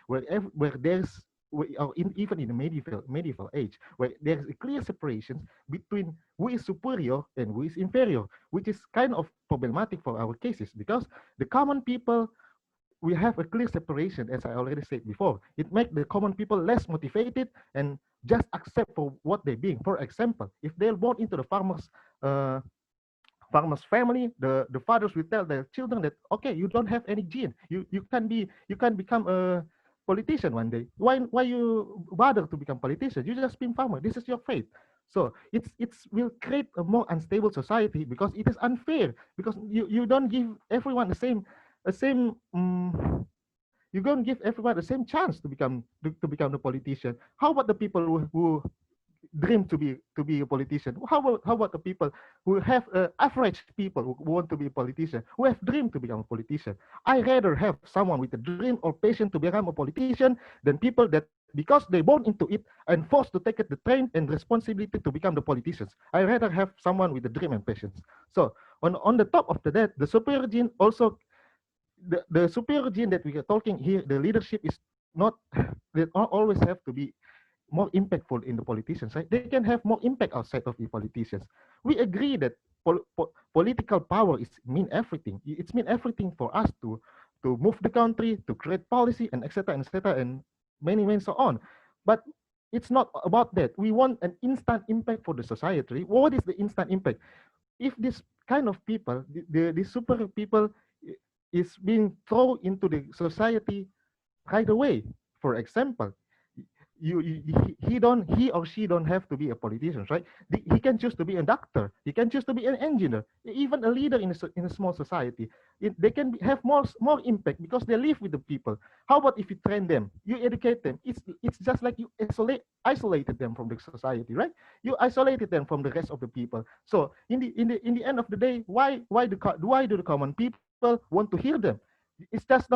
where there's or even in the medieval age, where there's a clear separation between who is superior and who is inferior, which is kind of problematic for our cases because the common people, we have a clear separation, as I already said before. It makes the common people less motivated and just accept for what they're being. For example, if they're born into the uh, farmer's family, the fathers will tell their children that okay, you don't have any gene, you can become a politician one day. Why you bother to become politician? You just been farmer. This is your fate. So it's will create a more unstable society because it is unfair because you don't give everyone the same you don't give everyone the same chance to become the politician. How about the people who dream to be a politician? How about the people who have average people who want to be a politician, who have dream to become a politician? I rather have someone with a dream or passion to become a politician than people that because they born into it and forced to take it the train and responsibility to become the politicians. I rather have someone with a dream and patience. So on the top of that, the superior gene also the superior gene that we are talking here, the leadership is not they don't always have to be more impactful in the politicians, right? They can have more impact outside of the politicians. We agree that political power is mean everything. It's mean everything for us to move the country, to create policy, and etc., and many so on. But it's not about that. We want an instant impact for the society. What is the instant impact? If this kind of people, the super people, is being thrown into the society right away. For example, he or she don't have to be a politician, right? He can choose to be a doctor. He can choose to be an engineer, even a leader in a small society. They can have more impact because they live with the people. How about if you train them, you educate them? It's just like you isolated them from the society, right? You isolated them from the rest of the people. So in the end of the day, why do the common people want to hear them? It's just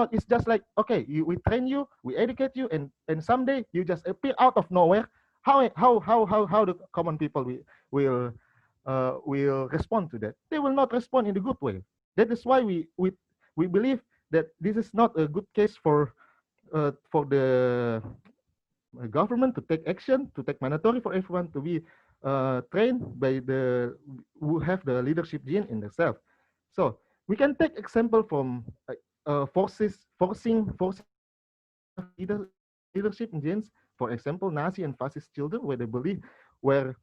like okay, we train you, we educate you, and someday you just appear out of nowhere. How the common people will will respond to that? They will not respond in a good way. That is why we believe that this is not a good case for the government to take action, to take mandatory for everyone to be trained by the who have the leadership gene in themselves. So we can take example from forcing children to have leadership genes. For example, Nazi and fascist children, where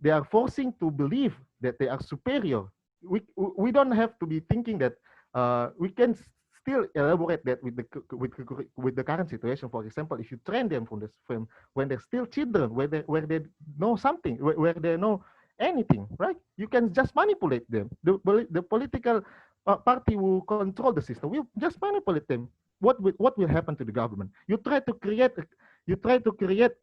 they are forcing to believe that they are superior. We don't have to be thinking that we can still elaborate that with the current situation. For example, if you train them from when they're still children, where they know something, where they know anything, right? You can just manipulate them. The political party will control the system. We just manipulate them. What will happen to the government? You try to create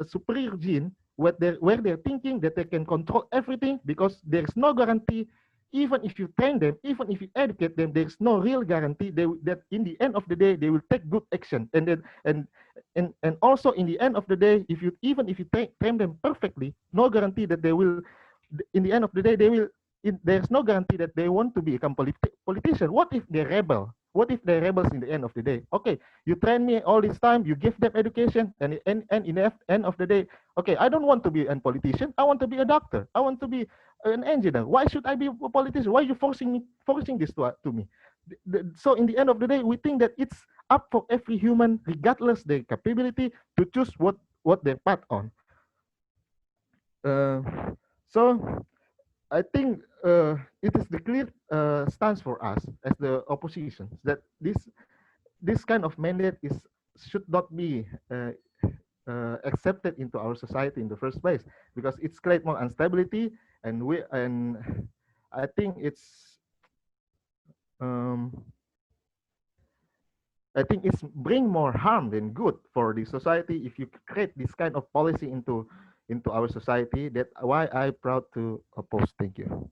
a superior gene where they're thinking that they can control everything because there's no guarantee. Even if you train them, even if you educate them, there's no real guarantee that in the end of the day they will take good action. And also in the end of the day, if you train them perfectly, no guarantee that they will. In the end of the day, they will. There's no guarantee that they want to become politician. What if they rebel? What if they rebels in the end of the day? Okay, you train me all this time, you give them education, and in the end of the day, okay, I don't want to be a politician. I want to be a doctor. I want to be an engineer. Why should I be a politician? Why are you forcing this to me? So in the end of the day, we think that it's up for every human, regardless their capability, to choose what they path on. Uh, so I think it is the clear stance for us as the opposition that this kind of mandate should not be accepted into our society in the first place because it's create more instability, and I think um, it's bring more harm than good for the society if you create this kind of policy into our society. That why I proud to oppose. Thank you.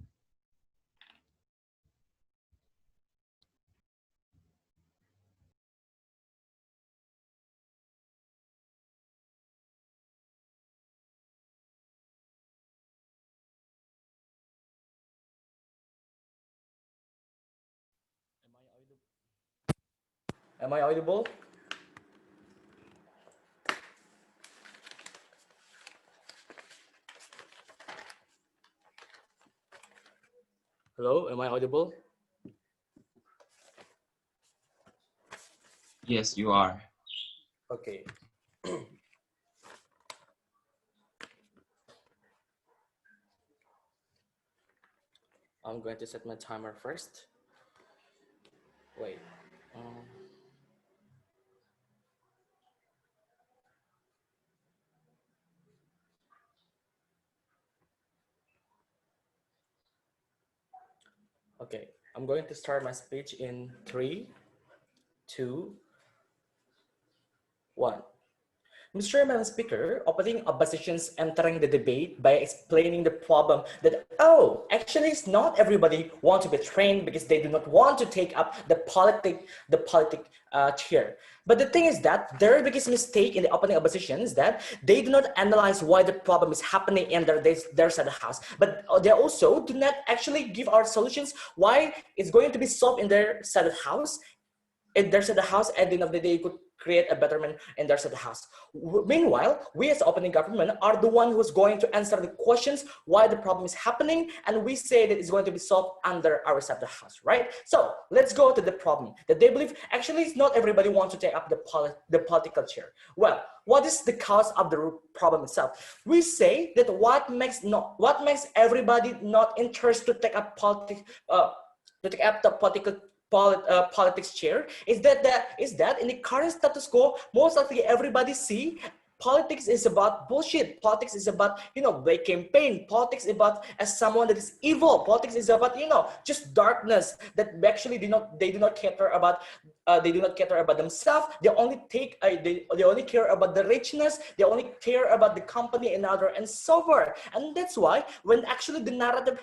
Am I audible? Hello, am I audible? Yes, you are. Okay. I'm going to set my timer first. Wait. Okay, I'm going to start my speech in 3, 2, 1. Mr. Madam Speaker, opening oppositions entering the debate by explaining the problem that, oh, actually it's not everybody want to be trained because they do not want to take up the politic chair. But the thing is that their biggest mistake in the opening opposition is that they do not analyze why the problem is happening in their side of the house. But they also do not actually give our solutions why it's going to be solved in their side of the house. If there's at the house, at the end of the day, you could create a betterment in their at the house. Meanwhile, we as the opening government are the one who's going to answer the questions why the problem is happening, and we say that it's going to be solved under our side of the house, right? So let's go to the problem that they believe actually it's not everybody wants to take up the political chair. Well, what is the cause of the problem itself? We say that what makes everybody not interested to take up the politics chair is that in the current status quo, most likely everybody see politics is about bullshit. Politics is about, they campaign. Politics is about as someone that is evil. Politics is about, just darkness that actually they do not cater about. They do not care about themselves. They only they only care about the richness. They only care about the company and other and so forth. And that's why when actually the narrative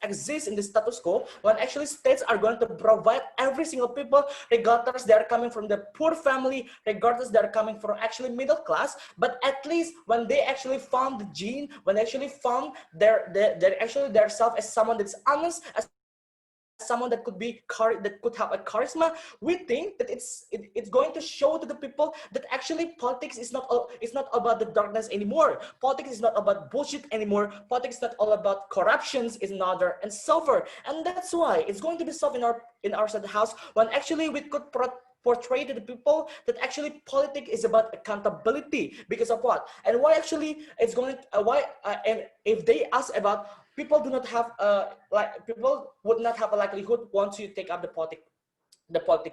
exists in the status quo, when actually states are going to provide every single people, regardless they are coming from the poor family, regardless they are coming from actually middle class, but at least when they actually found the gene, when they actually found their self as someone that's honest, as someone that could have a charisma, we think that it's going to show to the people that actually politics is not about the darkness anymore. Politics is not about bullshit anymore. Politics is not all about corruptions, is another and so forth. And that's why it's going to be solved in our side of the house when actually we could portray to the people that actually politics is about accountability. Because of what? And why actually it's going and if they ask about, people do not have people would not have a likelihood once you take up the politics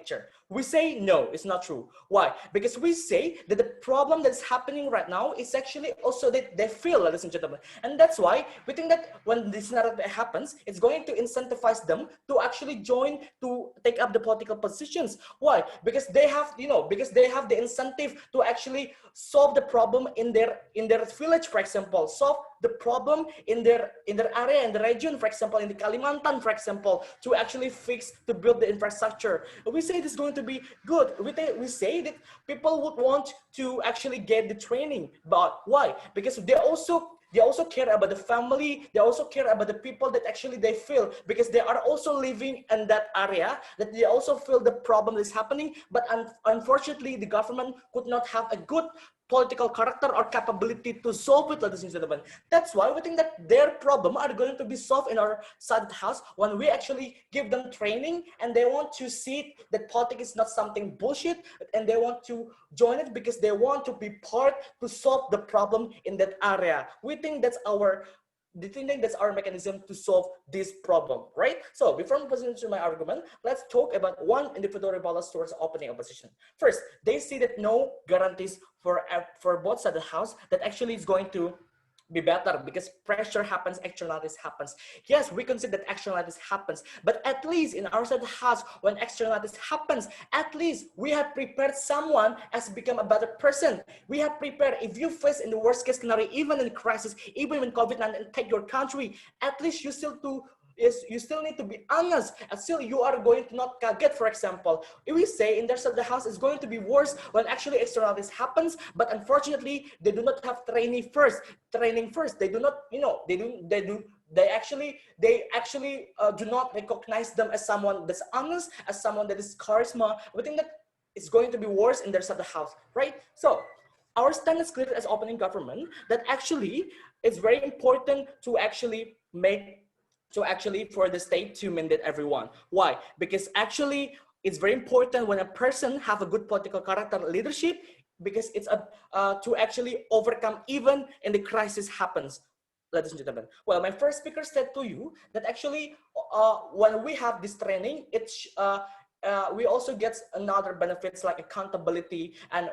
chair. We say no, it's not true. Why? Because we say that the problem that's happening right now is actually also that they feel, ladies and gentlemen. And that's why we think that when this narrative happens, it's going to incentivize them to actually join to take up the political positions. Why? Because they have, because they have the incentive to actually solve the problem in their village, for example, solve the problem in their area, in the region, for example, in the Kalimantan, for example, to actually to build the infrastructure. We say this is going to be good. We say that people would want to actually get the training, but why? Because they also care about the family. They also care about the people that actually they feel, because they are also living in that area, that they also feel the problem is happening. But unfortunately, the government could not have a good political character or capability to solve it, ladies and gentlemen. That's why we think that their problem are going to be solved in our side of the house when we actually give them training, and they want to see that politics is not something bullshit, and they want to join it because they want to be part to solve the problem in that area. We think that's our mechanism to solve this problem, right? So before I present to my argument, let's talk about one individual rebuttal towards opening opposition. First, they see that no guarantees for both sides of the house that actually is going to be better, because pressure happens, externalities happens. Yes, we consider that externalities happens, but at least in our side of the house, when externalities happens, at least we have prepared someone as become a better person. We have prepared, if you face in the worst case scenario, even in crisis, even when COVID-19 take your country, at least you still need to be honest, and still you are going to not get, for example, if we say in their side of the house is going to be worse when actually externalities happens, but unfortunately they do not have training first. They do not, they actually do not recognize them as someone that's honest, as someone that is charisma. We think that it's going to be worse in their side of the house, right? So our stand is clear as opening government that actually it's very important to actually make to actually for the state to mandate everyone. Why? Because actually it's very important when a person have a good political character leadership, because it's a to actually overcome even in the crisis happens. Ladies and gentlemen, well, my first speaker said to you that actually when we have this training, we also get another benefits like accountability and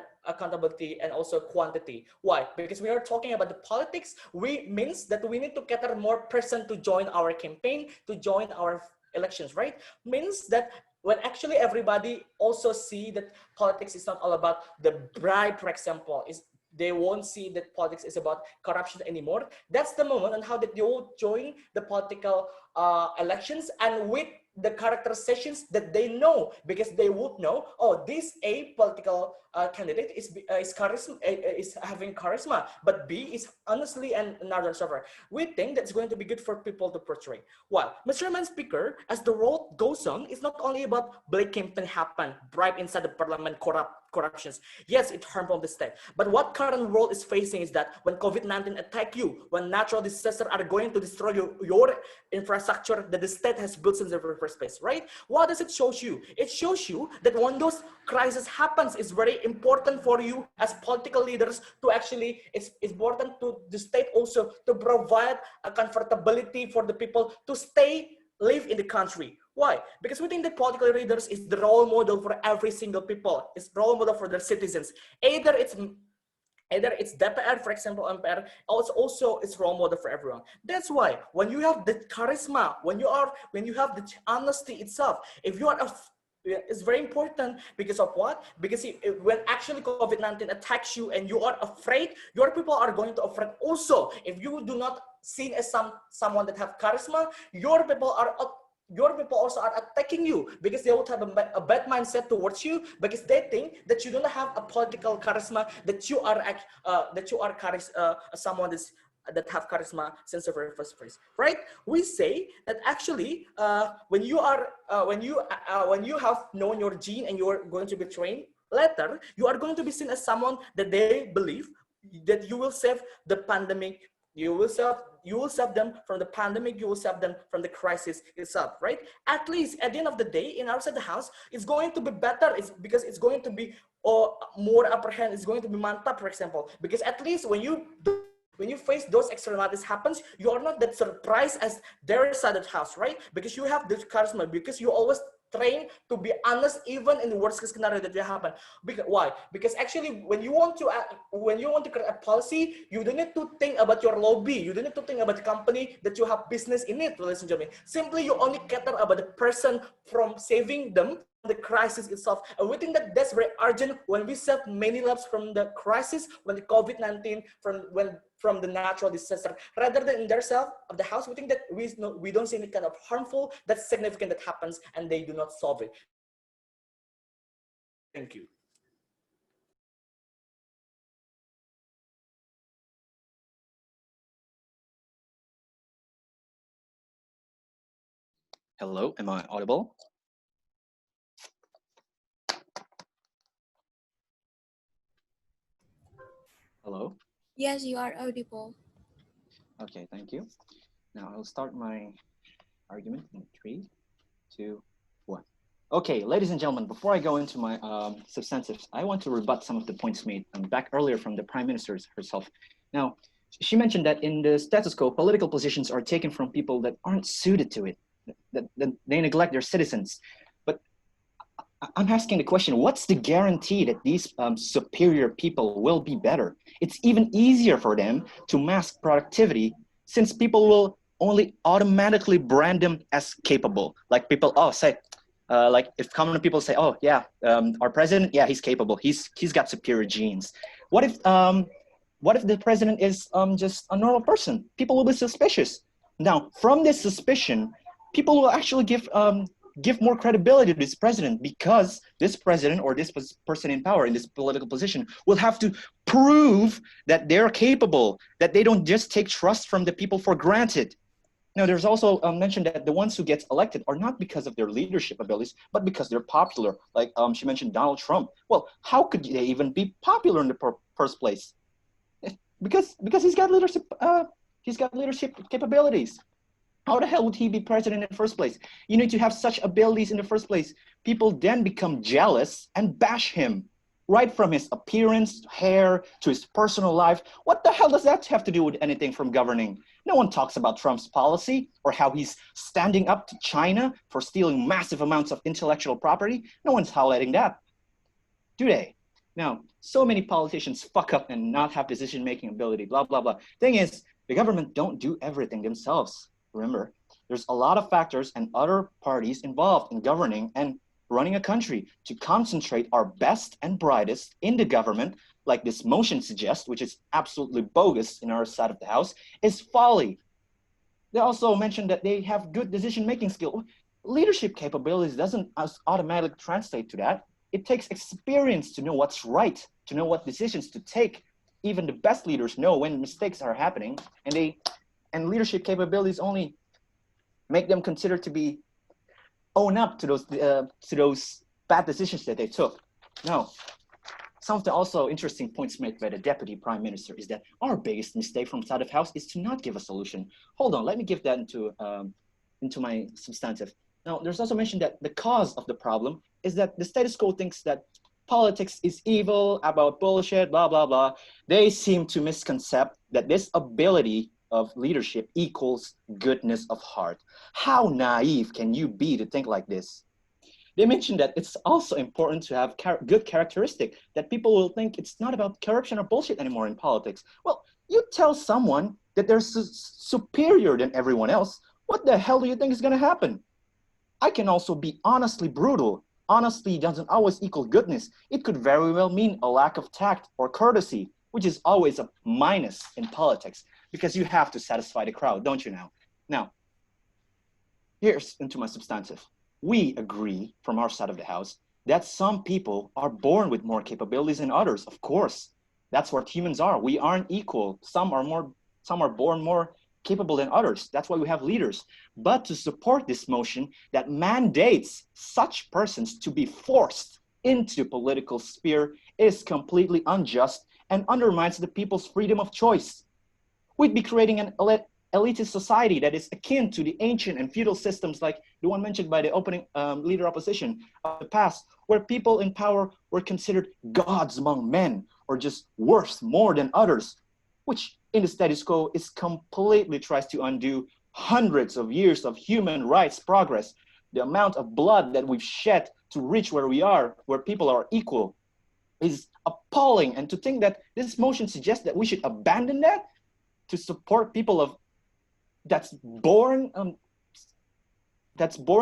also quantity. Why? Because we are talking about the politics. We means that we need to gather more person to join our campaign, to join our elections, right? Means that when actually everybody also see that politics is not all about the bribe, for example, is they won't see that politics is about corruption anymore. That's the moment and how that they will join the political elections, and with the characterizations that they know, because they would know, oh, this A political candidate is having charisma, but B is honestly another server. We think that's going to be good for people to portray. Well, Mr. Man Speaker, as the road goes on, it's not only about black campaign happen, bribe inside the parliament, corruptions. Yes, it harmful the state. But what current world is facing is that when COVID-19 attack you, when natural disasters are going to destroy your infrastructure that the state has built in the first place, right? What does it show you? It shows you that when those crises happens, it's very important for you as political leaders to actually, it's important to the state also to provide a comfortability for the people to live in the country. Why? Because we think that political leaders is the role model for every single people. It's role model for their citizens. Either it's DPR, for example, MPR, also it's role model for everyone. That's why when you have the charisma, when you have the honesty itself, if you are it's very important because of what? Because when actually COVID-19 attacks you and you are afraid, your people are going to afraid also. If you do not seen as someone that have charisma, your people also are attacking you because they would have a bad mindset towards you, because they think that you don't have a political charisma, that you are someone that have charisma since the very first place, right? We say that actually when you have known your gene and you are going to be trained later, you are going to be seen as someone that they believe that you will save the pandemic. You will save them from the pandemic. You will save them from the crisis itself, right? At least at the end of the day, in outside the house, it's going to be better. It's because it's going to be more upper hand. It's going to be mantap, for example, because at least when you face those externalities happens, you are not that surprised as their side of the house, right? Because you have this charisma, because you always train to be honest even in the worst case scenario that will happen. Why? Because actually when you want to create a policy, you don't need to think about your lobby, you don't need to think about the company that you have business in it, ladies and gentlemen. Simply you only care about the person from saving them the crisis itself. And we think that that's very urgent when we save many lives from the crisis, when the COVID-19, from the natural disaster, rather than in their self of the house. We think that we don't see any kind of harmful that's significant that happens and they do not solve it. Thank you. Hello, am I audible? Hello? Yes, you are audible. Okay, thank you. Now I'll start my argument in 3, 2, 1. Okay, ladies and gentlemen, before I go into my substantives, I want to rebut some of the points made back earlier from the Prime Minister herself. Now, she mentioned that in the status quo, political positions are taken from people that aren't suited to it, that they neglect their citizens. But I'm asking the question, what's the guarantee that these superior people will be better? It's even easier for them to mask productivity since people will only automatically brand them as capable. Like people, like if common people say, oh yeah, our president, yeah, he's capable. He's got superior genes. What if the president is just a normal person? People will be suspicious. Now, from this suspicion, people will actually give more credibility to this president, because this president or this person in power in this political position will have to prove that they're capable, that they don't just take trust from the people for granted. Now, there's also mentioned that the ones who get elected are not because of their leadership abilities, but because they're popular. Like she mentioned Donald Trump. Well, how could they even be popular in the first place? Because he's got leadership capabilities. How the hell would he be president in the first place? You need to have such abilities in the first place. People then become jealous and bash him, right from his appearance, hair, to his personal life. What the hell does that have to do with anything from governing? No one talks about Trump's policy or how he's standing up to China for stealing massive amounts of intellectual property. No one's highlighting that, do they? Now, so many politicians fuck up and not have decision-making ability, blah, blah, blah. Thing is, the government don't do everything themselves. Remember, there's a lot of factors and other parties involved in governing and running a country. To concentrate our best and brightest in the government, like this motion suggests, which is absolutely bogus in our side of the house, is folly. They also mentioned that they have good decision-making skill. Leadership capabilities doesn't automatically translate to that. It takes experience to know what's right, to know what decisions to take. Even the best leaders know when mistakes are happening, and leadership capabilities only make them considered to be own up to those bad decisions that they took. Now, some of the also interesting points made by the Deputy Prime Minister is that our biggest mistake from side of house is to not give a solution. Hold on, let me give that into my substantive. Now, there's also mentioned that the cause of the problem is that the status quo thinks that politics is evil, about bullshit, blah, blah, blah. They seem to misconcept that this ability of leadership equals goodness of heart. How naive can you be to think like this? They mentioned that it's also important to have good characteristic, that people will think it's not about corruption or bullshit anymore in politics. Well, you tell someone that they're superior than everyone else, what the hell do you think is gonna happen? I can also be honestly brutal. Honesty doesn't always equal goodness. It could very well mean a lack of tact or courtesy, which is always a minus in politics, because you have to satisfy the crowd, don't you now? Now, here's into my substantive. We agree from our side of the house that some people are born with more capabilities than others, of course. That's what humans are. We aren't equal. Some are born more capable than others. That's why we have leaders. But to support this motion that mandates such persons to be forced into the political sphere is completely unjust and undermines the people's freedom of choice. We'd be creating an elitist society that is akin to the ancient and feudal systems like the one mentioned by the opening leader opposition of the past, where people in power were considered gods among men or just worth more than others, which in the status quo is completely tries to undo hundreds of years of human rights progress. The amount of blood that we've shed to reach where we are, where people are equal, is appalling. And to think that this motion suggests that we should abandon that to support people that's born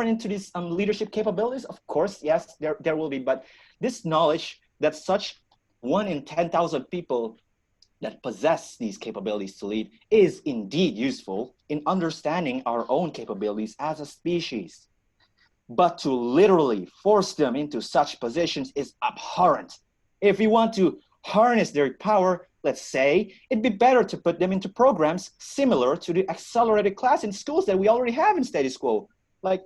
into these leadership capabilities, of course, yes, there will be, but this knowledge that such 1 in 10,000 people that possess these capabilities to lead is indeed useful in understanding our own capabilities as a species. But to literally force them into such positions is abhorrent. If we want to harness their power, let's say, it'd be better to put them into programs similar to the accelerated class in schools that we already have in status quo, like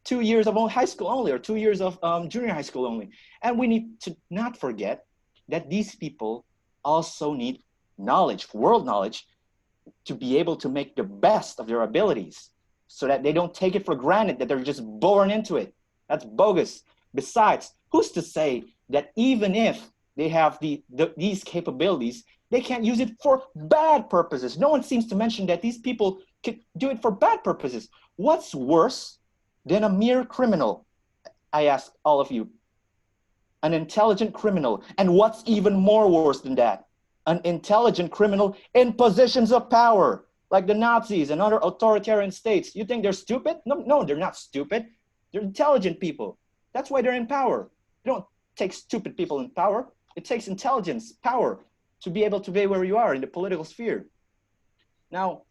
2 years of high school only, or 2 years of junior high school only. And we need to not forget that these people also need knowledge, world knowledge, to be able to make the best of their abilities so that they don't take it for granted that they're just born into it. That's bogus. Besides, who's to say that even if they have these capabilities, they can't use it for bad purposes? No one seems to mention that these people could do it for bad purposes. What's worse than a mere criminal? I ask all of you. An intelligent criminal. And what's even more worse than that? An intelligent criminal in positions of power, like the Nazis and other authoritarian states. You think they're stupid? No, they're not stupid. They're intelligent people. That's why they're in power. You don't take stupid people in power. It takes intelligence, power, to be able to be where you are in the political sphere. Now,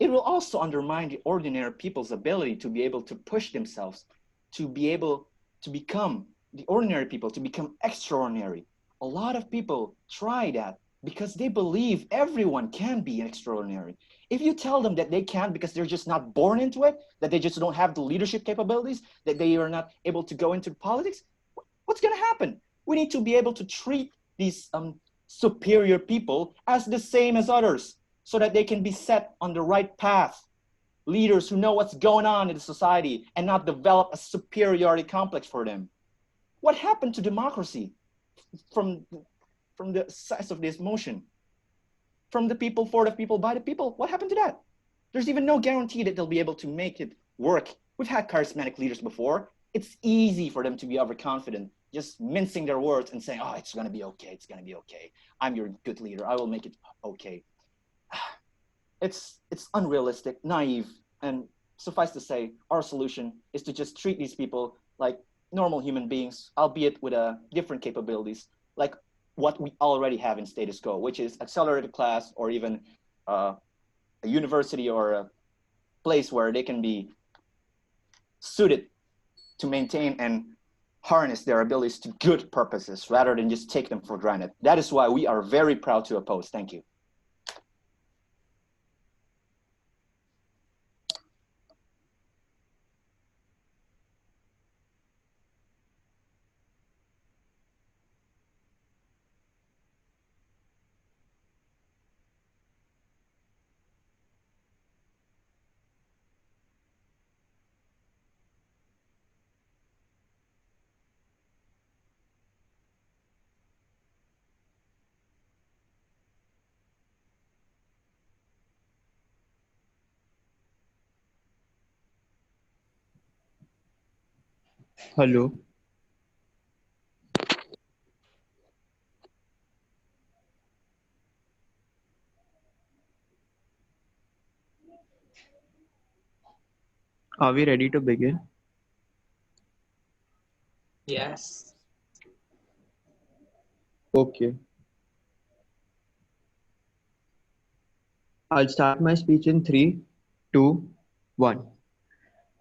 it will also undermine the ordinary people's ability to be able to push themselves, to be able to become the ordinary people, to become extraordinary. A lot of people try that because they believe everyone can be extraordinary. If you tell them that they can't because they're just not born into it, that they just don't have the leadership capabilities, that they are not able to go into politics, what's going to happen? We need to be able to treat these superior people as the same as others, so that they can be set on the right path. Leaders who know what's going on in the society and not develop a superiority complex for them. What happened to democracy from the size of this motion? From the people, for the people, by the people. What happened to that? There's even no guarantee that they'll be able to make it work. We've had charismatic leaders before. It's easy for them to be overconfident, just mincing their words and saying, oh, it's going to be okay. It's going to be okay. I'm your good leader. I will make it okay. It's unrealistic, naive, and suffice to say, our solution is to just treat these people like normal human beings, albeit with different capabilities, like what we already have in status quo, which is accelerated class or even a university or a place where they can be suited to maintain and harness their abilities to good purposes rather than just take them for granted. That is why we are very proud to oppose. Thank you. Hello. Are we ready to begin? Yes. Okay. I'll start my speech in 3, 2, 1.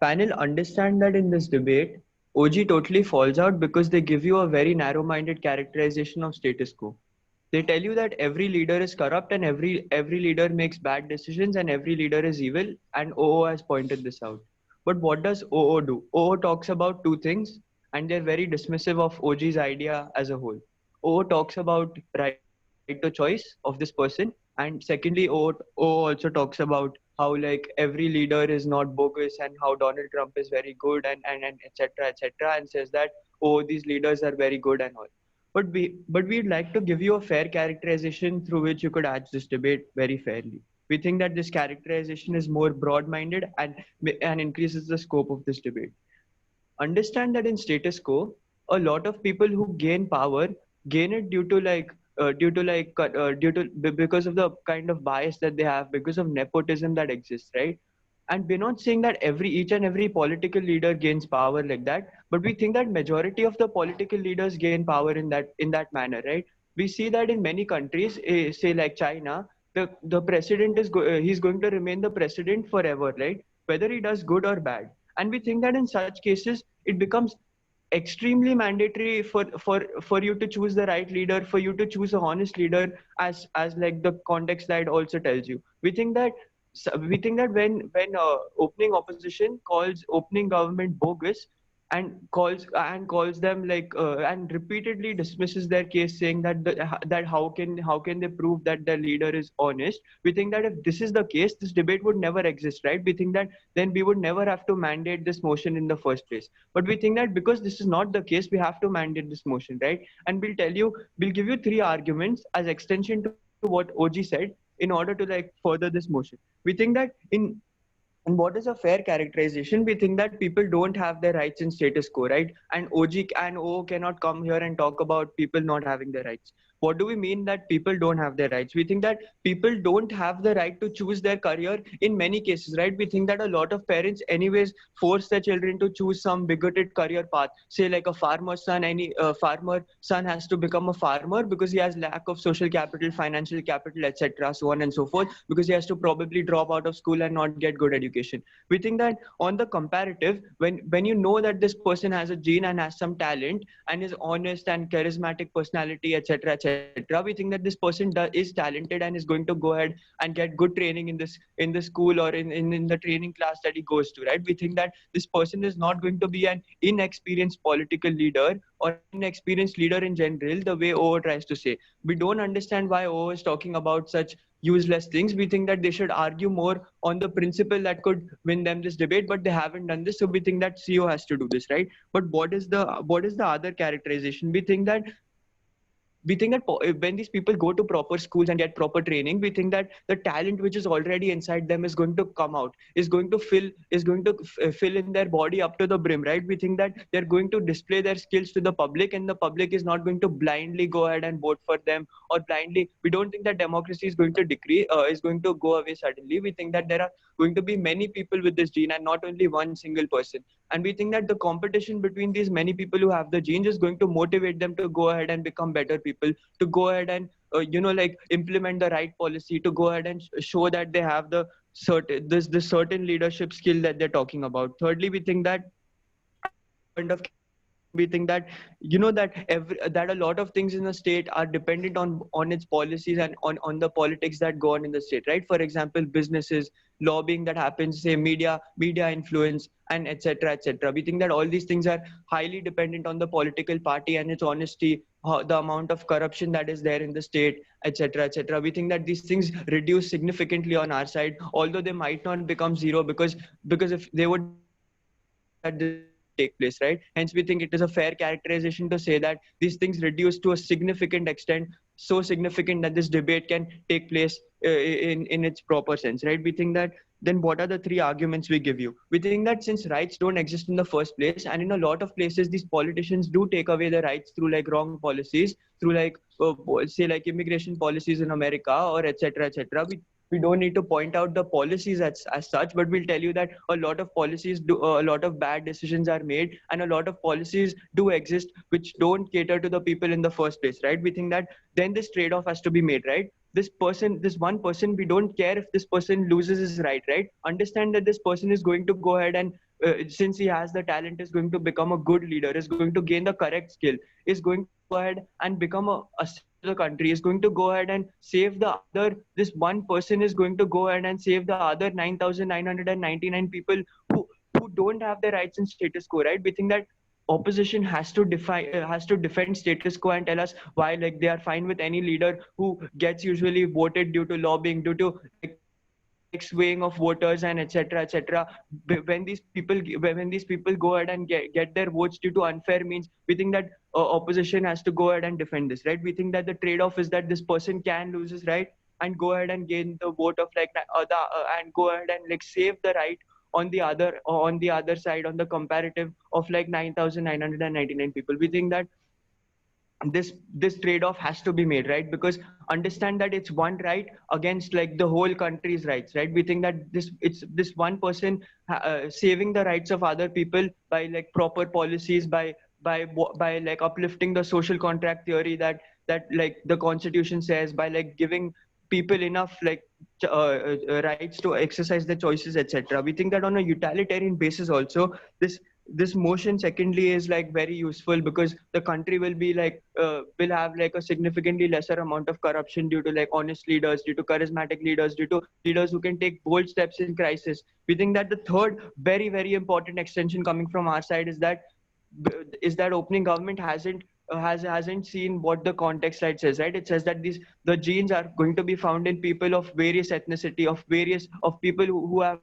Panel, understand that in this debate, OG totally falls out because they give you a very narrow-minded characterization of status quo. They tell you that every leader is corrupt and every leader makes bad decisions and every leader is evil, and OO has pointed this out. But what does OO do? OO talks about two things and they're very dismissive of OG's idea as a whole. OO talks about right to choice of this person, and secondly OO also talks about how like every leader is not bogus and how Donald Trump is very good and etc and says that oh these leaders are very good and all. But we'd like to give you a fair characterization through which you could judge this debate very fairly. We think that this characterization is more broad-minded and increases the scope of this debate. Understand that in status quo, a lot of people who gain power gain it because of the kind of bias that they have, because of nepotism that exists, right? And we're not saying that each and every political leader gains power like that, but we think that majority of the political leaders gain power in that manner, right? We see that in many countries, say like China, the president he's going to remain the president forever, right? Whether he does good or bad. And we think that in such cases, it becomes extremely mandatory for you to choose the right leader, for you to choose a honest leader, as like the context slide also tells you. We think that when opening opposition calls opening government bogus and calls them and repeatedly dismisses their case, saying that how can they prove that the leader is honest. We think that if this is the case, this debate would never exist, right? We think that then we would never have to mandate this motion in the first place. But we think that because this is not the case, we have to mandate this motion, right? And we'll give you 3 arguments as extension to what OG said in order to like further this motion. We think that in what is a fair characterization, we think that people don't have their rights in status quo, right? And OG and O cannot come here and talk about people not having their rights. What do we mean that people don't have their rights? We think that people don't have the right to choose their career in many cases, right? We think that a lot of parents anyways force their children to choose some bigoted career path. Say like a farmer's son, any farmer son has to become a farmer because he has lack of social capital, financial capital, etc., so on and so forth, because he has to probably drop out of school and not get good education. We think that on the comparative, when you know that this person has a gene and has some talent and is honest and charismatic personality, etc., etc., we think that this person is talented and is going to go ahead and get good training in the school or in the training class that he goes to, right? We think that this person is not going to be an inexperienced political leader or an inexperienced leader in general, the way O tries to say. We don't understand why O is talking about such useless things. We think that they should argue more on the principle that could win them this debate, but they haven't done this. So we think that CEO has to do this, right? But what is the other characterization? We think that when these people go to proper schools and get proper training, we think that the talent which is already inside them is going to come out, is going to fill in their body up to the brim, right? We think that they're going to display their skills to the public, and the public is not going to blindly go ahead and vote for them, or blindly. We don't think that democracy is going to is going to go away suddenly. We think that there are going to be many people with this gene and not only one single person. And we think that the competition between these many people who have the genes is going to motivate them to go ahead and become better people, to go ahead and like implement the right policy, to go ahead and show that they have the certain leadership skill that they're talking about. Thirdly, we think that at this point of characterization, we think that that a lot of things in the state are dependent on its policies and on the politics that go on in the state, right? For example, businesses, lobbying that happens, say media influence, and etc etc. We think that all these things are highly dependent on the political party and its honesty, the amount of corruption that is there in the state, etc etc. We think that these things reduce significantly on our side, although they might not become zero, because if they would become zero, we don't think that this debate will take place, right? Hence we think it is a fair characterization to say that these things reduce to a significant extent, so significant that this debate can take place in its proper sense, right? We think that then what are the three arguments we give you? We think that since rights don't exist in the first place, and in a lot of places these politicians do take away the rights through like wrong policies, through like say like immigration policies in America, or etc etc. We don't need to point out the policies as such, but we'll tell you that a lot of policies do, a lot of bad decisions are made, and a lot of policies do exist which don't cater to the people in the first place, right? We think that then this trade-off has to be made, right? This one person, we don't care if this person loses his right? Understand that this person is going to go ahead and since he has the talent, is going to become a good leader, is going to gain the correct skill, is going to go ahead and become a asset to the country, is going to go ahead and save the other. This one person is going to go ahead and save the other 9,999 people who don't have the rights in status quo, right? We think that opposition has to defend status quo and tell us why like they are fine with any leader who gets usually voted due to lobbying, due to like swaying of voters and etc etc. When these people go ahead and get their votes due to unfair means, we think that opposition has to go ahead and defend this, right? We think that the trade-off is that this person can lose his right and go ahead and gain the vote of like and go ahead and like save the right on the other side, on the comparative of like 9,999 people. We think that this trade-off has to be made, right? Because understand that it's one right against like the whole country's rights, right? We think that this one person saving the rights of other people by like proper policies, by like uplifting the social contract theory that like the constitution says, by like giving people enough like rights to exercise their choices, etc. We think that on a utilitarian basis also, this motion secondly is like very useful, because the country will be like will have like a significantly lesser amount of corruption due to like honest leaders, due to charismatic leaders, due to leaders who can take bold steps in crisis. We think that the third very very important extension coming from our side is that opening government hasn't seen what the context right says, right? It says that the genes are going to be found in people of various ethnicity, of people who have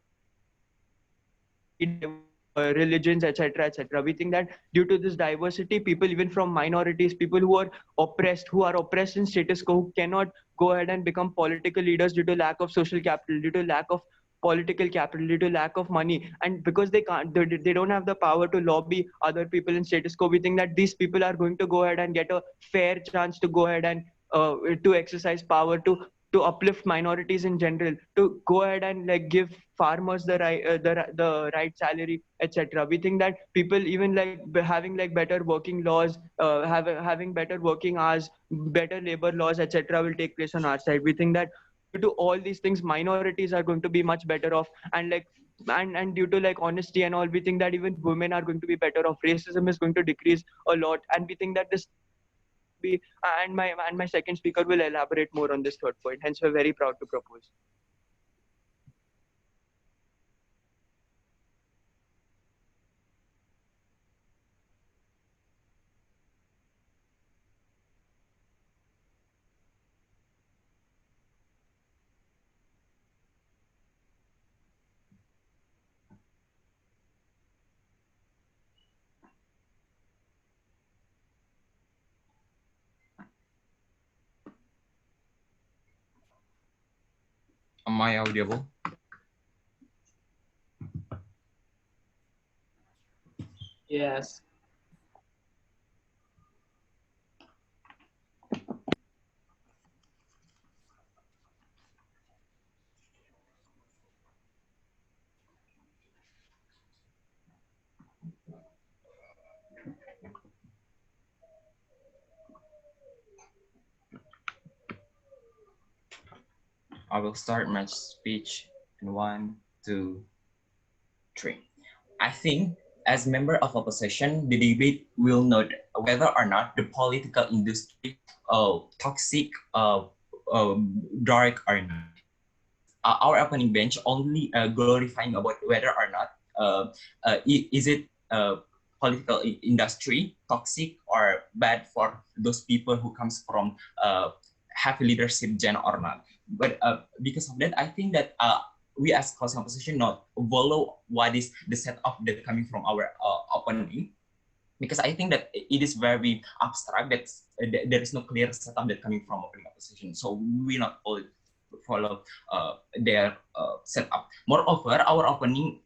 very diverse religions, etc etc. We think that due to this diversity, people even from minorities, people who are oppressed in status quo, who cannot go ahead and become political leaders due to lack of social capital, due to lack of political capital, due to lack of money, and because they don't have the power to lobby other people in status quo. We think that these people are going to go ahead and get a fair chance to go ahead and to exercise power, to uplift minorities in general, to go ahead and like give farmers the right salary, etc. We think that people even like having like better working laws, having better working hours, better labor laws, etc. will take place on our side. We think that due to all these things, minorities are going to be much better off, and like and due to like honesty and all, we think that even women are going to be better off. Racism is going to decrease a lot, and we think that this third point is going to be, and my second speaker will elaborate more on this third point. Hence, we're very proud to propose. Am I audible? Yes. I will start my speech in 1, 2, 3. I think as member of opposition, the debate will note whether or not the political industry toxic, dark or not. Our opening bench only glorifying about whether or not is it political industry toxic or bad for those people who comes from have leadership gen or not. But because of that, I think that we as closing opposition not follow what is the setup that coming from our opening, because I think that it is very abstract. That there is no clear setup that coming from opening opposition. So we not all follow their setup. Moreover, our opening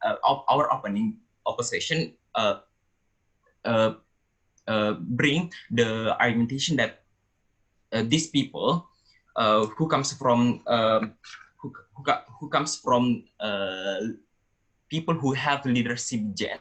opposition bring the argumentation that these people who comes from who comes from people who have leadership gen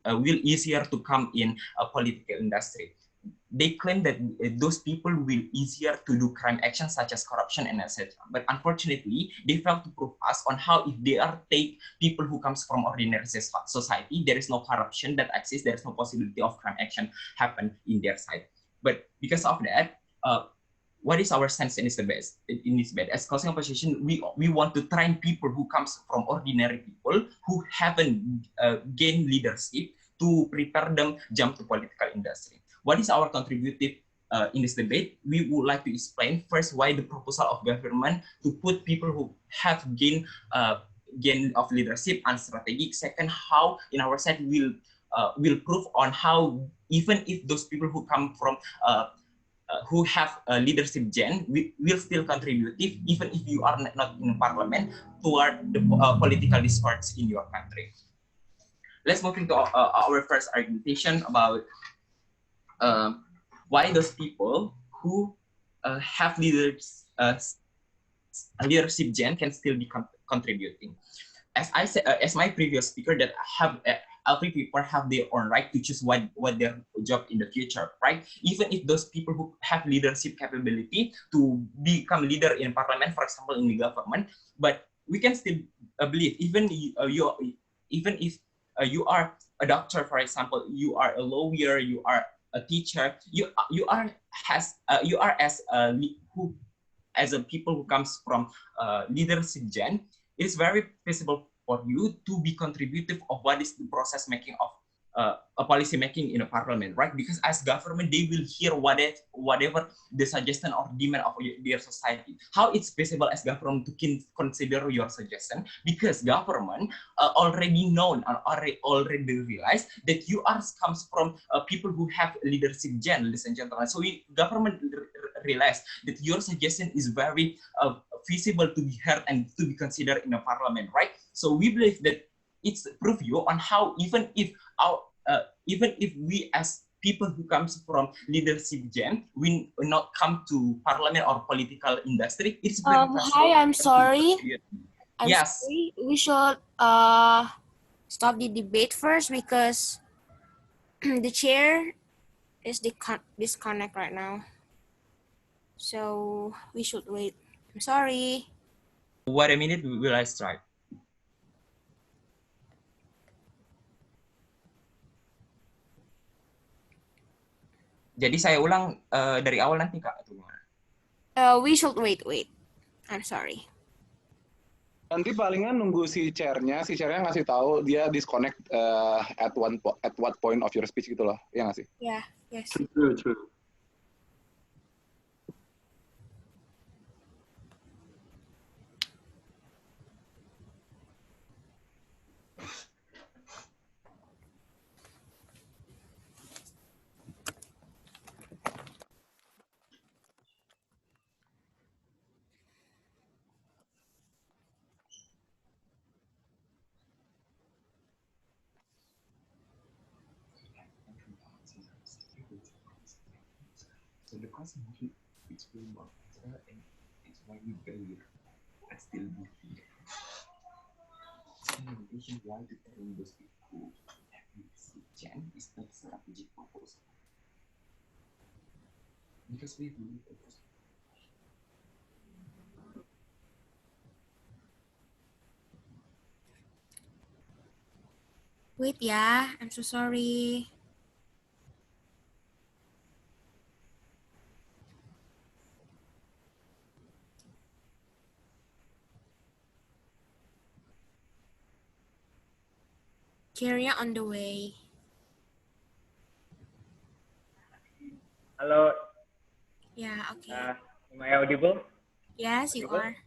will easier to come in a political industry. They claim that those people will easier to do crime actions such as corruption and etc. But unfortunately, they fail to prove us on how if they are take people who comes from ordinary society, there is no corruption that exists, there is no possibility of crime action happen in their side. But because of that, what is our sense in this debate? As closing opposition, we want to train people who comes from ordinary people who haven't gained leadership to prepare them jump to political industry. What is our contributive in this debate? We would like to explain first why the proposal of government to put people who have gain of leadership and strategic. Second, how in our side will prove on how even if those people who come from who have a leadership gen will still contributive even if you are not in parliament toward the political discourse in your country. Let's move into our first argumentation about why those people who have leadership gen can still be contributing. As I said, as my previous speaker, that have every people have their own right to choose what their job in the future, right? Even if those people who have leadership capability to become leader in parliament, for example, in the government, but we can still believe even even if you are a doctor, for example, you are a lawyer, you are a teacher, you are as who as a people who comes from leadership gen, it is very feasible for you to be contributive of what is the process making of a policy making in a parliament, right? Because as government, they will hear whatever the suggestion or demand of their society. How it's feasible as government to consider your suggestion, because government already known and already realized that you are comes from people who have leadership gen, ladies and gentlemen. So government realize that your suggestion is very feasible to be heard and to be considered in a parliament, right? So we believe that it's proof you on how even if we as people who comes from leadership gen, we not come to parliament or political industry, it's very Hi, I'm sorry. Yes. Sorry. We should stop the debate first because the chair is disconnect right now. So we should wait. I'm sorry. What a minute will I start? Jadi saya ulang dari awal nanti Kak atau gimana? We should wait. I'm sorry. Nanti palingan nunggu si chairnya ngasih tahu dia disconnect at what point of your speech gitu loh, ya nggak sih? Yeah, yes. True. So the question is, it's very more and it's why we believe I still believe. Implementation why to train those people who have this gen is not strategic proposal. Because we believe it was Wait ya, I'm so sorry. Carrier on the way. Hello, Yeah, okay. am I audible? Yes, you Audible? are.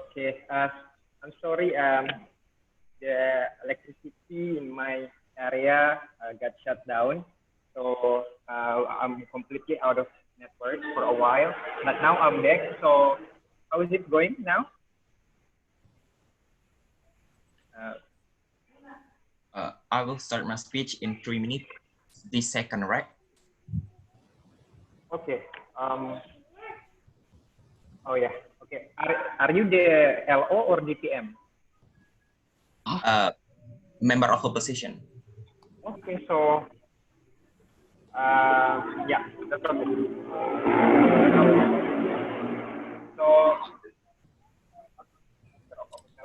Okay. I'm sorry. The electricity in my area got shut down, so I'm completely out of network for a while. But now I'm back. So how is it going now? I will start my speech in 3 minutes. This second, right? Okay. Oh yeah. Okay. Are you the LO or DPM? Member of opposition. Okay. So yeah, that's okay. So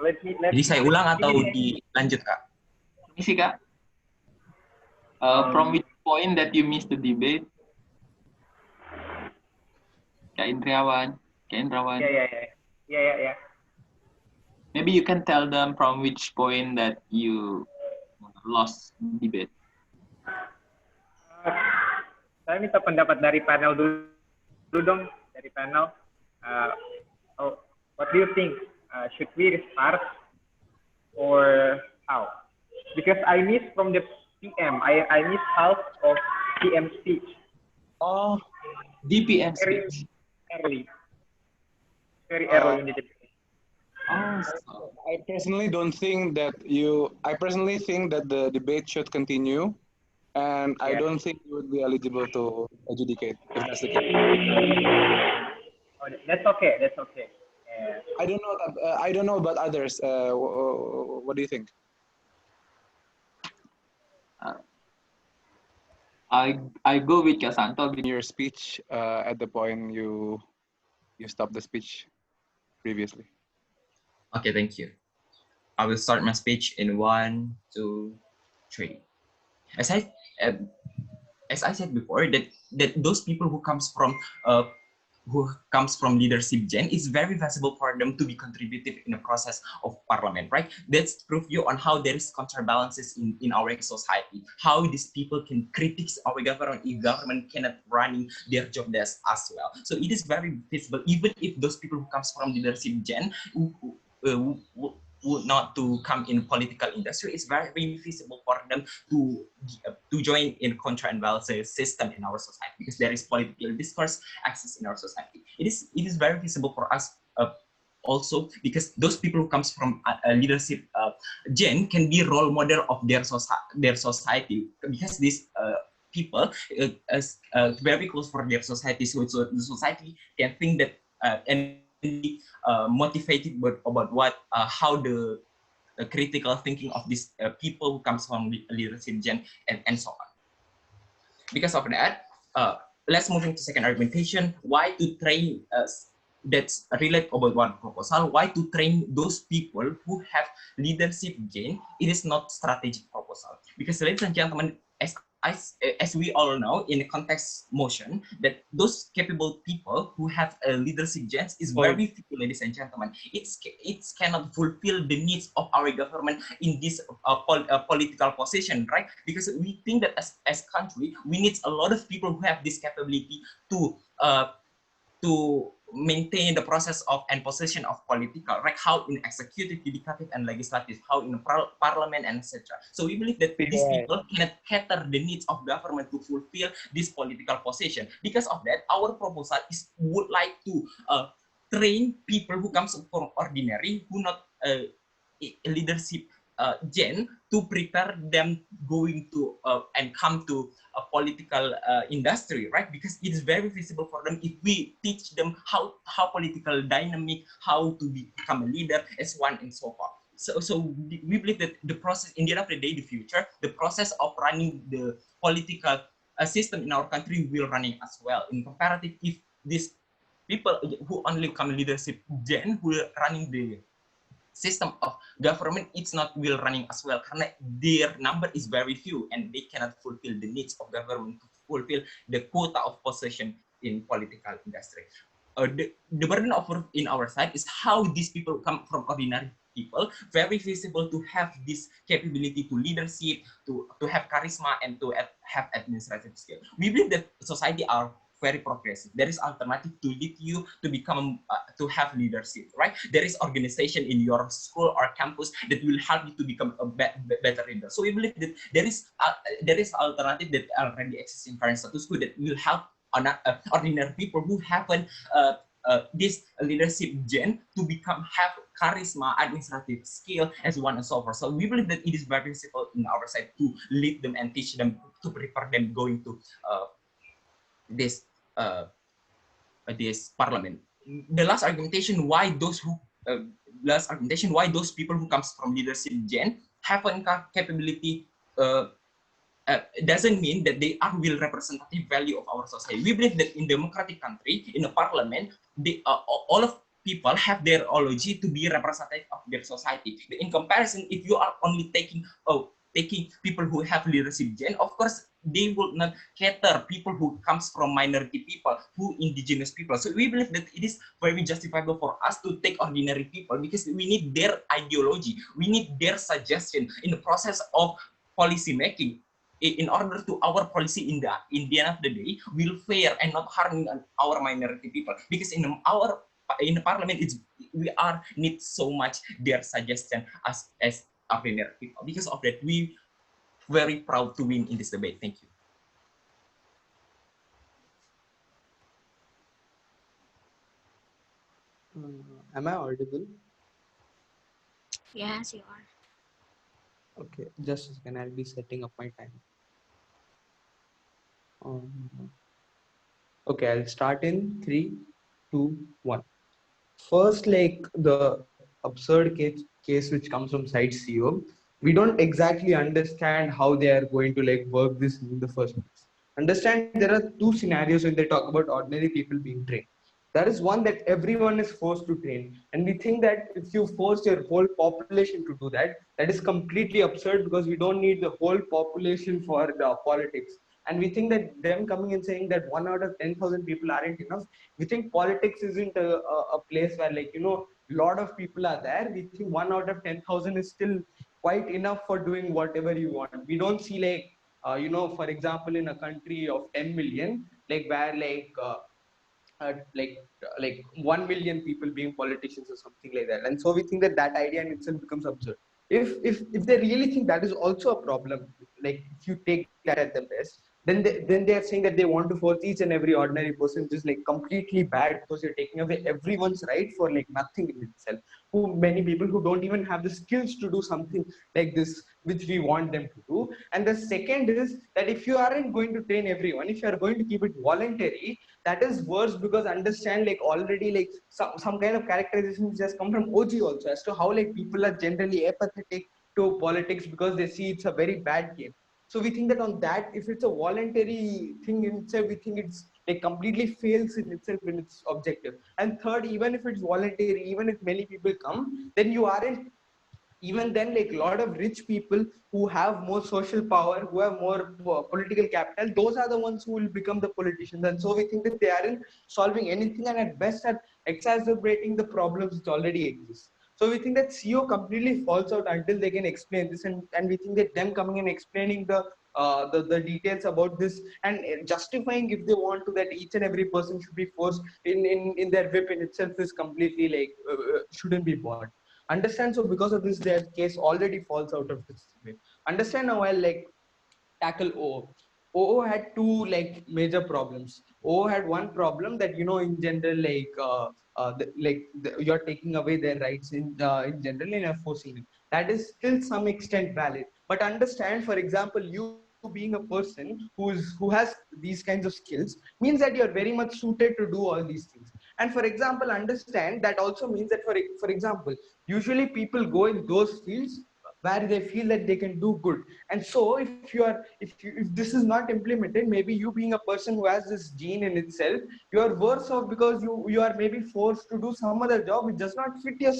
let Jadi me saya ulang atau dilanjut, Kak? Permisi, Kak. From which point that you missed the debate? Kak Indrawan. Yeah. Maybe you can tell them from which point that you lost debate. Saya minta pendapat dari panel dulu dong, dari panel. What do you think? Should we restart or how? Because I missed from the PM. I missed half of PM speech. Oh, DPM Very speech. early. Very early in the debate. I personally don't think that I personally think that the debate should continue, and I don't think you would be eligible to adjudicate if that's the case. Oh, that's okay. That's okay. I don't know. I don't know about others. What do you think? I go with Kasanto. In your speech, at the point you stopped the speech previously. Okay, thank you. I will start my speech in 1, 2, 3. As I said before, that those people who comes from leadership gen, it's very visible for them to be contributive in the process of parliament, right? That's proof you on how there is counterbalances in our society, how these people can critique our government if government cannot running their job as well. So it is very visible, even if those people who comes from leadership gen would not to come in political industry, it's very visible for them to join in contra and balance system in our society, because there is political discourse access in our society. It is very visible for us also, because those people who comes from a leadership gen can be role model of their society, because these people is very close for their society, so the society can think that and be motivated about what how the critical thinking of these people who comes from leadership gen and so on. Because of that, let's move into second argumentation. Why to train that's relate about one proposal? Why to train those people who have leadership gen? It is not strategic proposal, because ladies and gentlemen, as we all know in the context motion, that those capable people who have a leadership gens is very few, ladies and gentlemen. It cannot fulfill the needs of our government in this political position, right? Because we think that as country, we need a lot of people who have this capability to maintain the process of and position of political, right? How in executive, legislative, and legislative, how in parliament, and etc. So we believe that these people cannot cater the needs of government to fulfill this political position. Because of that, our proposal would like to train people who comes from ordinary, who not leadership gen to prepare them going to and come to a political industry, right? Because it is very visible for them if we teach them how political dynamic, how to become a leader, as one and so forth. So we believe that the process, in the end of the day, the future, the process of running the political system in our country will running as well. In comparative, if these people who only come leadership gen who are running the system of government, it's not will running as well karena their number is very few and they cannot fulfill the needs of government to fulfill the quota of position in political industry. The burden of in our side is how these people come from ordinary people, very visible to have this capability to leadership, to have charisma and to have administrative skill. We believe that society are very progressive. There is alternative to lead you to become to have leadership, right? There is organization in your school or campus that will help you to become a better leader. So we believe that there is alternative that already exists in current status quo that will help ordinary people who haven't this leadership gen to become have charisma, administrative skill as one and so forth. So we believe that it is very visible in our side to lead them and teach them to prepare them going to this this parliament. The last argumentation why those people who comes from leadership gen haven't capability doesn't mean that they are will representative value of our society. We believe that in democratic country, in the parliament, all of people have their ideology to be representative of their society. In comparison, if you are only taking people who have leadership gen, of course they will not cater people who comes from minority people, who indigenous people. So we believe that it is very justifiable for us to take ordinary people because we need their ideology, we need their suggestion in the process of policy making, in order to our policy in the end of the day will fair and not harming our minority people. Because in the parliament, we are need so much their suggestion as ordinary people. Because of that, we very proud to win in this debate. Thank you. Am I audible? Yes, you are. Okay, just a second. I'll be setting up my time. Okay, I'll start in 3, 2, 1. First, like the absurd case which comes from site CEO, we don't exactly understand how they are going to like work this in the first place. Understand there are two scenarios when they talk about ordinary people being trained. There is one that everyone is forced to train, and we think that if you force your whole population to do that, that is completely absurd because we don't need the whole population for the politics. And we think that them coming and saying that 1 out of 10,000 people aren't enough. We think politics isn't a place where, like, you know, a lot of people are there. We think 1 out of 10,000 is still quite enough for doing whatever you want. We don't see like, you know, for example, in a country of 10 million, like where uh, like 1 million people being politicians or something like that. And so we think that that idea in itself becomes absurd. If they really think that is also a problem, like if you take that at the best, then they are saying that they want to force each and every ordinary person, which is like completely bad because you're taking away everyone's right for like nothing in itself. Who many people who don't even have the skills to do something like this which we want them to do. And the second is that if you aren't going to train everyone, if you are going to keep it voluntary, that is worse because understand like already like some kind of characterization which has come from OG also as to how like people are generally apathetic to politics because they see it's a very bad game. So we think that on that, if it's a voluntary thing in itself, we think it's like completely fails in itself in its objective. And third, even if it's voluntary, even if many people come, then you aren't, even then like a lot of rich people who have more social power, who have more political capital, those are the ones who will become the politicians. And so we think that they aren't solving anything and at best are exacerbating the problems which already exist. So we think that CEO completely falls out until they can explain this, and we think that them coming and explaining the details about this and justifying if they want to that each and every person should be forced in their whip in itself is completely like shouldn't be bought. Understand? So because of this, their case already falls out of this way. Understand now? I'll like tackle O. OO had two like major problems. OO had one problem that, you know, in general, like you're taking away their rights in general and you're forcing them. that is still some extent valid. But understand, for example, you being a person who has these kinds of skills means that you're very much suited to do all these things. And for example, understand that also means that for example, usually people go in those fields where they feel that they can do good. And so if this is not implemented, maybe you being a person who has this gene in itself, you are worse off because you are maybe forced to do some other job which does not fit your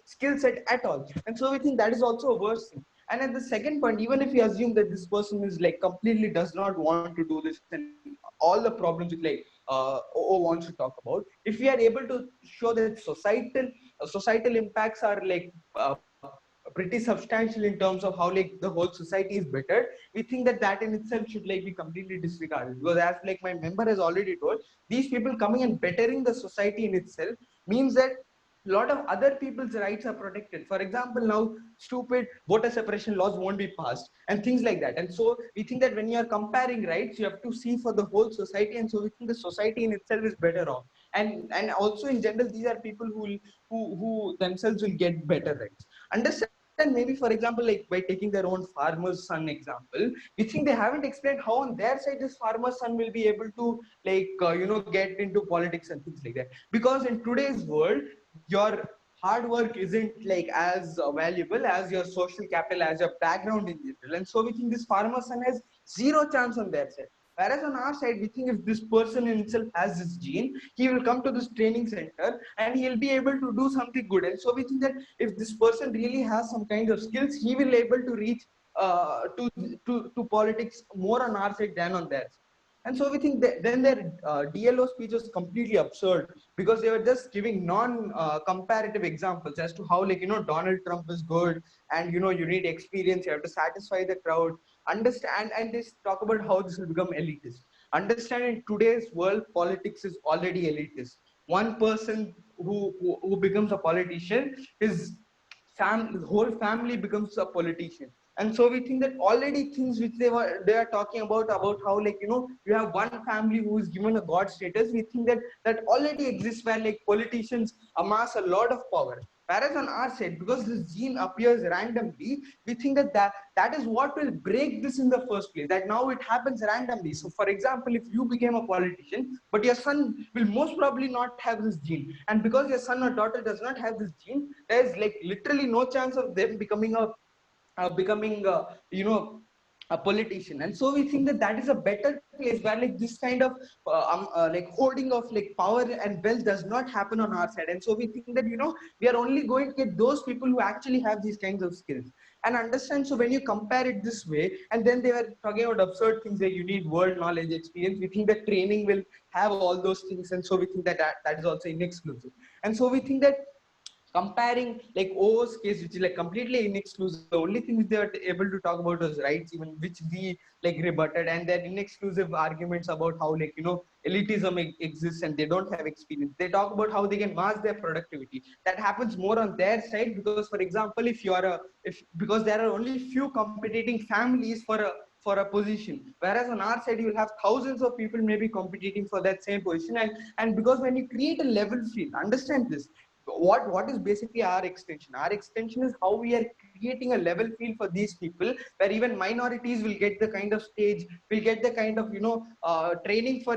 skill set at all. And so we think that is also a worse thing. And at the second point, even if you assume that this person is like completely does not want to do this and all the problems with like OO wants to talk about, if we are able to show that societal impacts are like pretty substantial in terms of how like the whole society is better, we think that that in itself should like be completely disregarded. Because as like my member has already told, these people coming and bettering the society in itself means that a lot of other people's rights are protected. For example, now stupid voter separation laws won't be passed and things like that. And so we think that when you are comparing rights, you have to see for the whole society. And so we think the society in itself is better off. And also in general, these are people who themselves will get better rights. Understand, maybe for example, like by taking their own farmer's son example, we think they haven't explained how on their side this farmer's son will be able to like get into politics and things like that. Because in today's world, your hard work isn't like as valuable as your social capital, as your background in general. And so we think this farmer's son has zero chance on their side. Whereas on our side, we think if this person in itself has this gene, he will come to this training center and he'll be able to do something good. And so we think that if this person really has some kind of skills, he will able to reach to politics more on our side than on theirs. And so we think that then their DLO speech was completely absurd because they were just giving non-comparative examples as to how, like, Donald Trump is good and, you need experience, you have to satisfy the crowd, understand, and they talk about how this will become elitist. Understand, in today's world, politics is already elitist. One person who becomes a politician, his whole family becomes a politician. And so we think that already things which they are talking about how, like, you have one family who is given a god status. We think that that already exists where like politicians amass a lot of power. Whereas on our side, because this gene appears randomly, we think that that is what will break this in the first place, that now it happens randomly. So for example, if you became a politician but your son will most probably not have this gene, and because your son or daughter does not have this gene, there is like literally no chance of them becoming a politician. And so we think that that is a better place where like this kind of like hoarding of like power and wealth does not happen on our side. And so we think that we are only going to get those people who actually have these kinds of skills. And understand, so when you compare it this way, and then they were talking about absurd things like you need world knowledge, experience, we think that training will have all those things. And so we think that that is also inexclusive. And so we think that comparing like O's case, which is like completely inexclusive, the only thing they were able to talk about was rights, even which we like rebutted, and their inexclusive arguments about how like elitism exists and they don't have experience. They talk about how they can mask their productivity. That happens more on their side because, for example, if you are because there are only few competing families for a position, whereas on our side you will have thousands of people maybe competing for that same position. And because when you create a level field, understand this, what is basically our extension? Our extension is how we are creating a level field for these people, where even minorities will get the kind of stage, will get the kind of training for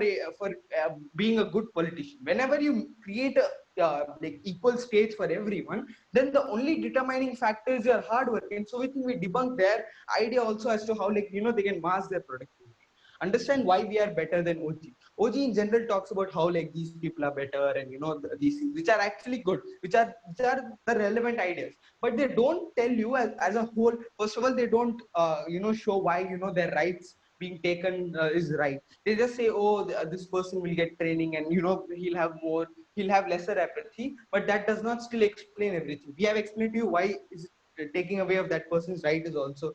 being a good politician. Whenever you create a like equal stage for everyone, then the only determining factor is your hard work. And so we think we debunk their idea also as to how like they can mask their productivity. Understand why we are better than OG. OG in general talks about how like these people are better, and these things which are actually good, which are the relevant ideas, but they don't tell you as a whole. First of all, they don't show why their rights being taken is right. They just say, oh, this person will get training and he'll have lesser apathy, but that does not still explain everything. We have explained to you why is taking away of that person's right is also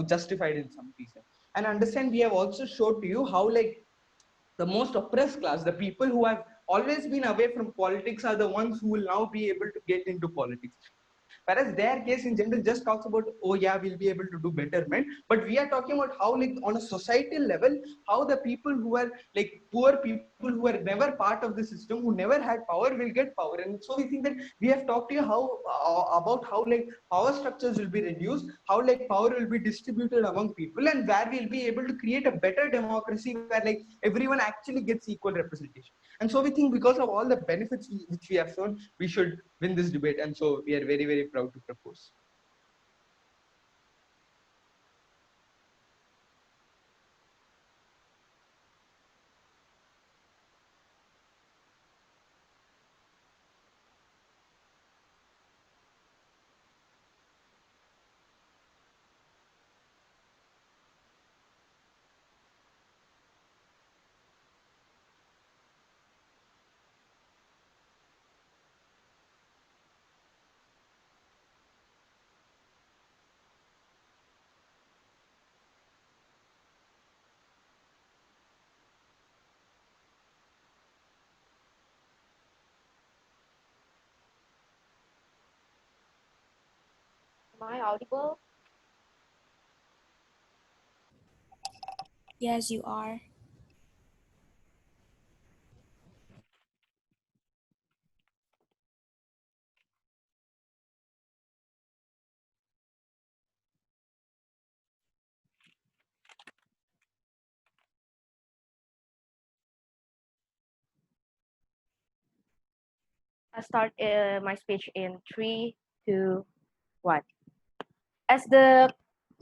justified in some reason. And understand, we have also showed to you how like the most oppressed class, the people who have always been away from politics, are the ones who will now be able to get into politics. Whereas their case in general just talks about, oh yeah, we'll be able to do betterment. But we are talking about how like on a societal level, how the people who are like poor people people who were never part of the system, who never had power, will get power. And so we think that we have talked to you how about how like power structures will be reduced, how like power will be distributed among people, and where we'll be able to create a better democracy where like everyone actually gets equal representation. And so we think because of all the benefits which we have shown, we should win this debate. And so we are very, very proud to propose. Am I audible? Yes, you are. I start my speech in 3, 2, 1. As the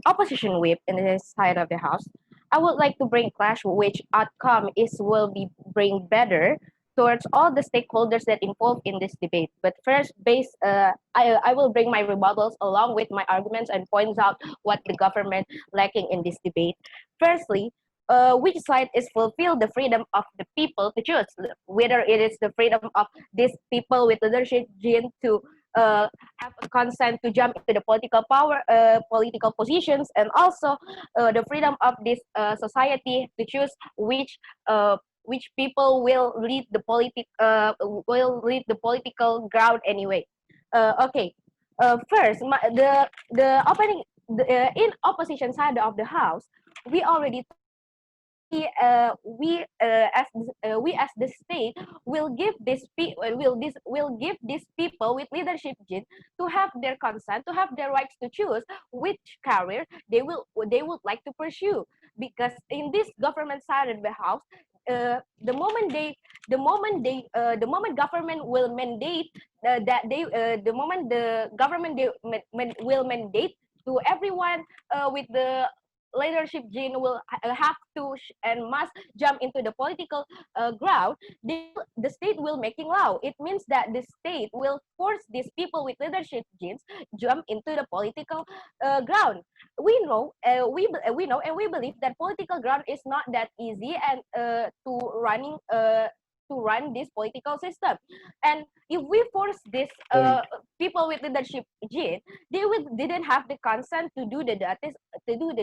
opposition whip in the side of the house, I would like to bring clash which outcome is will be bring better towards all the stakeholders that involved in this debate. But first, I will bring my rebuttals along with my arguments and points out what the government lacking in this debate. Firstly, which side is fulfill the freedom of the people to choose, whether it is the freedom of these people with leadership gene to have a consent to jump into the political power, political positions, and also the freedom of this society to choose which people will lead the political ground anyway. Okay. First, the opening in opposition side of the house, we already we as the state will give will give these people with leadership gene to have their consent, to have their rights to choose which career they would like to pursue, because in this government side of the house, the moment government will mandate the moment the government will mandate to everyone with the leadership gene will have to and must jump into the political ground, the state will making law. It means that the state will force these people with leadership genes jump into the political ground. We know, we know, and we believe that political ground is not that easy and to run this political system. And if we force this people with leadership gene, didn't have the consent to do the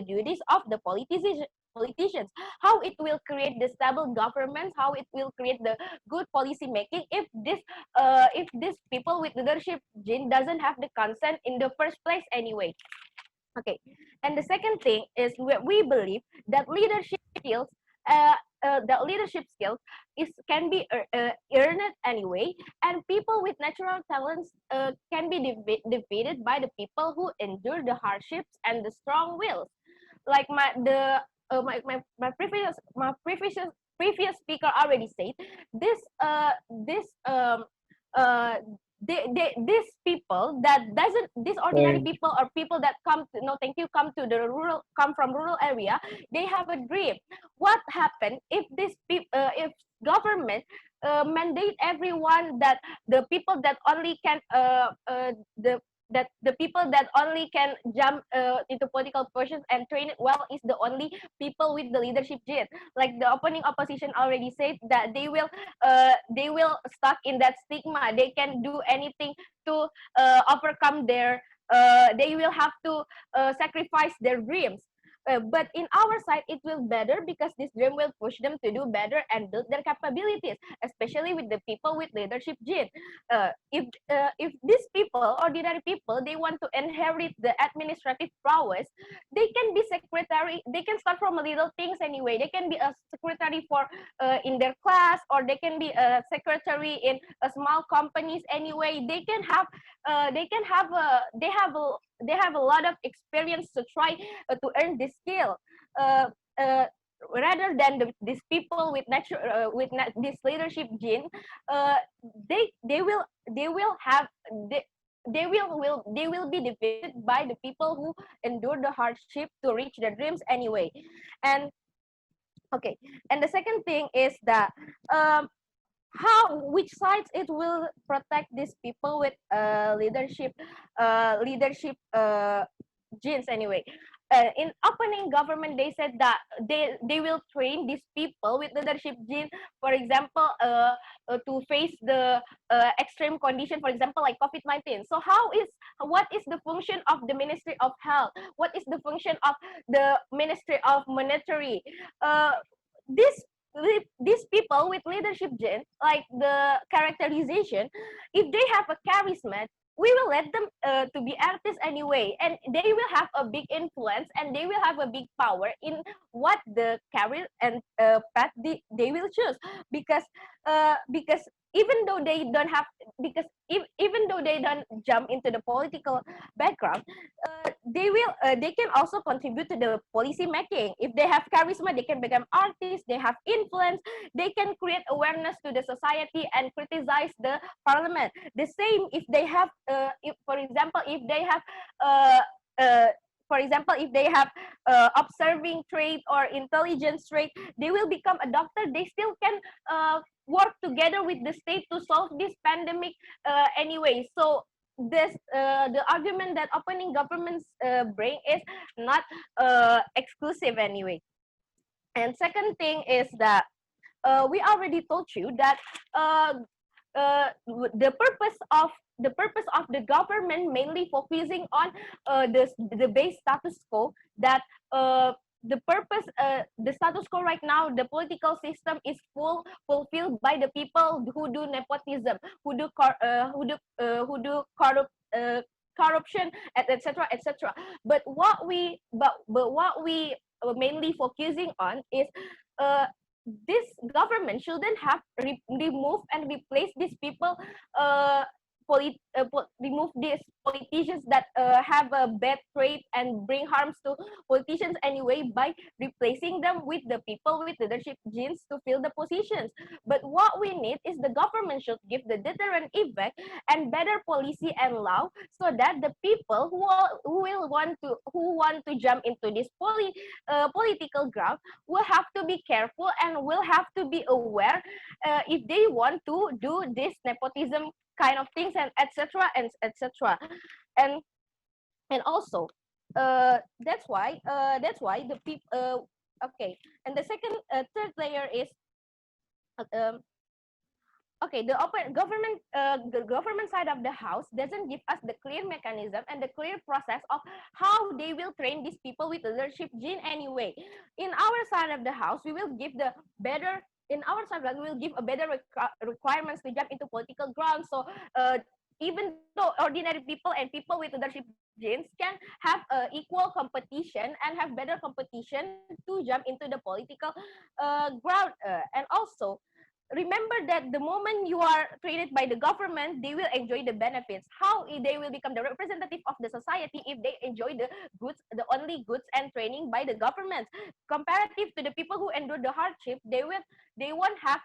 duties of the politicians. How it will create the stable governments, how it will create the good policy making if this people with leadership gene doesn't have the consent in the first place anyway. Okay, and the second thing is we believe that leadership skills can be earned anyway, and people with natural talents can be defeated by the people who endure the hardships and the strong wills. Like my previous speaker already said, this this these people that doesn't these ordinary people or people that come to no thank you come from rural area, they have a dream. What happened if if government mandate everyone that the people that only can the people that only can jump into political positions and train it well is the only people with the leadership gene. Like the opening opposition already said that they will stuck in that stigma. They can do anything to overcome their. They will have to sacrifice their dreams. But in our side, it will better because this dream will push them to do better and build their capabilities, especially with the people with leadership gene. If these people, ordinary people, they want to inherit the administrative prowess, they can be secretary. They can start from little things anyway. They can be a secretary for in their class, or they can be a secretary in a small companies anyway. They have a lot of experience to try to earn this skill. Uh, uh, Rather than these people with this leadership gene, uh, they will have they will be defeated by the people who endure the hardship to reach their dreams anyway. And okay, and the second thing is that which sides it will protect these people with leadership genes anyway. In opening government, they said that they will train these people with leadership gene, for example, to face the extreme condition, for example, like COVID-19. So what is the function of the Ministry of Health? What is the function of the Ministry of Monetary? Uh, this these people with leadership gen, like the characterization, if they have a charisma, we will let them to be artists anyway, and they will have a big influence and they will have a big power in what the career and path they will choose, because even though they don't have even though they don't jump into the political background, they can also contribute to the policy making. If they have charisma, they can become artists. They have influence. They can create awareness to the society and criticize the parliament. The same if they have, if, for example, if they have uh, uh, if they have observing trait or intelligence trait, they will become a doctor. They still can work together with the state to solve this pandemic anyway. So this the argument that opening governments bring is not exclusive anyway. And second thing is that we already told you that the purpose of the government mainly focusing on the base status quo, that the status quo right now, the political system is fulfilled by the people who do nepotism, who do corruption, etc., etc. But what we mainly focusing on is uh, this government shouldn't have remove and replace these people, remove these politicians that have a bad trait and bring harms to politicians anyway, by replacing them with the people with leadership genes to fill the positions. But what we need is the government should give the deterrent effect and better policy and law, so that the people who want to jump into this political ground will have to be careful and will have to be aware if they want to do this nepotism kind of things, and etc., and etc. and and also that's why the people okay. And the third layer is um, okay, the government side of the house doesn't give us the clear mechanism and the clear process of how they will train these people with leadership gene anyway. In our side of the house, we will give the better in our side, we will give a better requirements to jump into political ground. So even though ordinary people and people with leadership genes can have equal competition and have better competition to jump into the political ground, and also remember that the moment you are treated by the government, they will enjoy the benefits. How they will become the representative of the society if they enjoy the goods, the only goods and training by the government, comparative to the people who endure the hardship. They won't have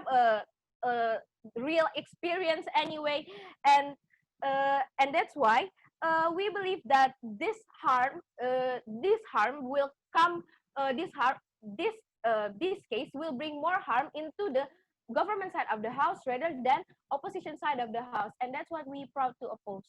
a real experience anyway, and that's why we believe that this harm will come. This case will bring more harm into the government side of the house rather than opposition side of the house, and that's what we proud to oppose.